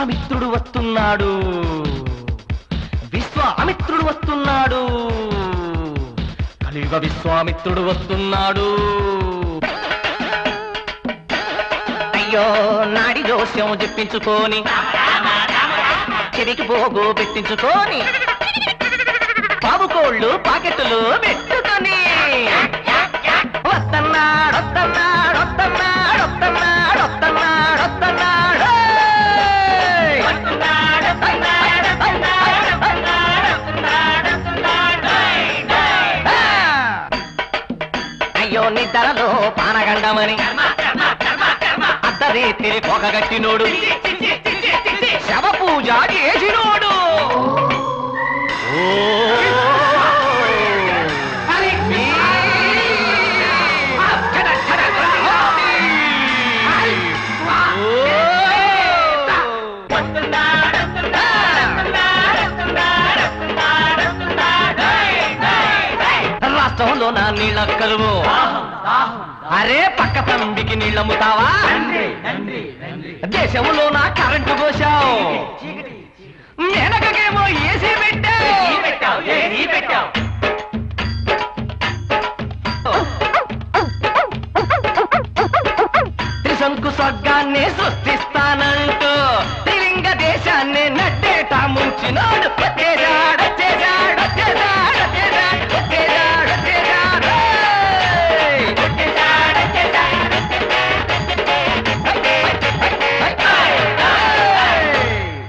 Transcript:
విశ్వామిత్రుడు వస్తున్నాడు, విశ్వామిత్రుడు వస్తున్నాడు, కలియుగ విశ్వామిత్రుడు వస్తున్నాడు. అయ్యో నాడి జోస్యం చెప్పించుకొని, చెవికి పోగు పెట్టించుకొని, పావుకోళ్ళు పాకెట్లు పెట్టుకొని వస్తున్నాడు వస్తున్నాడు వస్తున్నాడు వస్తున్నాడు వస్తున్నాడు వస్తున్నాడు. అయ్యో నిద్రలో పానగండమని అద్దరేతి పొగగట్టినోడు, శవ పూజ చేసినోడు. రాష్ట్రంలో నా నీళ్ళ కరువు, అరే పక్క తంబికి నీళ్ళమ్ముతావా? దేశంలో నా కరెంటు పోసావు, వెనకకేమో ఏసీ పెట్టావు. త్రిశంకు స్వర్గాన్ని సృష్టి